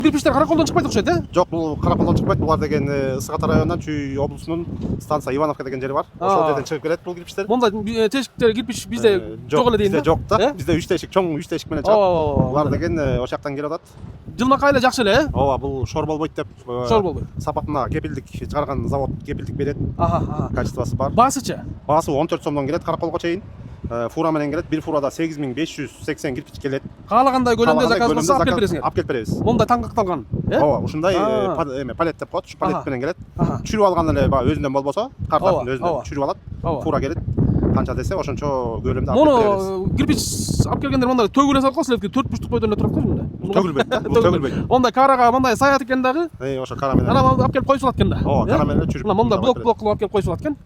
Кирпичтер Караколдон чыкпайт окшойт, Жок, бул Караколдон чыкпайт. Булар деген Ысык Ата районунан Чүй облусунун станция Ивановка деген жери бар. Ошол жерден чыгып келет бул кирпичтер. Монда тешиктер кирпич бизде жок эле дейм да. Бизде жок да. Бизде 3 тешик, чоң 3 тешик менен чыгат. Булар деген ошол жактан келип атат. Жылмакай эле жакшы эле, Ооба, бул шор болбойт деп. Шор болбойт. Сапатына кепилдик чыгарган завод кепилдик берет. Качествосы бар. Баасычы? Баасы 14 сомдон келет Караколго чейин. Фура менен келет. Бир фурада 8580 кирпич келет. Каалагандай көлөмдө заказ кылса алып келип бересиңер. Алып келип беребиз. Мондай таңгакталган, Ооба, ушундай палет деп коет. Палет менен келет. Чүрүп алган эле баягы өзүнөн болбосо, картасын өзүнөн чүрүп алат. Фура келет. Канча десе ошончо көлөмдө алып беребиз. Муну кирпич алып келгендер мондай төгүлө салып койсуң, силердики 4 бурчтук бойдон эле турат го мындай. Төгүлбөйт да, бул төгүлбөйт. Мондай карага мондай саят экен дагы. Ошо кара менен. Анан алып келип коюп салат экен да. Ооба, кара менен чүрүп. Мына монда блок кылып алып келип коюп салат экен.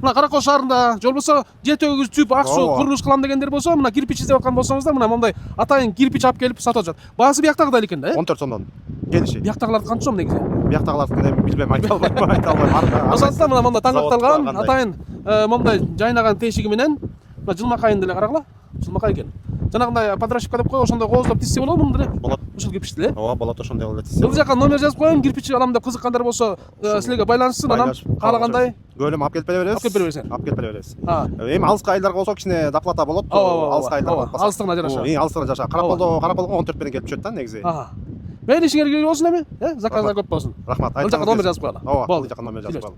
Мына Каракол шаарында же болбосо жер төгүгүз түзүп ак суу курулуш кылам дегендер болсо, мына кирпич издеп аткан болсоңуздар, мына мондай атайын кирпич алып келип сатып жатат. Баасы бияктагыдай эле экен да, 14 сомдон келиши. Бияктагыларды канча сом негизи? Бияктагыларды эми билбейм, айта албайм. Ошондуктан мына монда таңгакталган атайын мондай жайнаган тешиги менен мына жылмакайын деле карагыла. Жылмакай экен. Жанагындай подращикка деп кой, ошондой кооздоп тизсе болобу муну деле? Болот. Ошол кирпичти эле? Ооба, болот, ошондой кылып тизсе. Бул жака номер жазып коеюн, кирпич алам деп кызыккандар болсо силерге байланышсын, анан каалагандай көлөм алып келип бере беребиз. Алып келип бере бересиңер. Алып келип бере беребиз. Эми алыска айылдарга болсо кичине доплата болот. Алыска айылдарга болсо. Алыстыгына жараша. Эң алыстыгына жараша. Караколго 14 менен келип түшөт да негизи. Мейли ишиңерге болсун эми, заказдар көп болсун. Рахмат. Бул жака номер жазып коелу. Ооба, бул жака номер жазып коелу.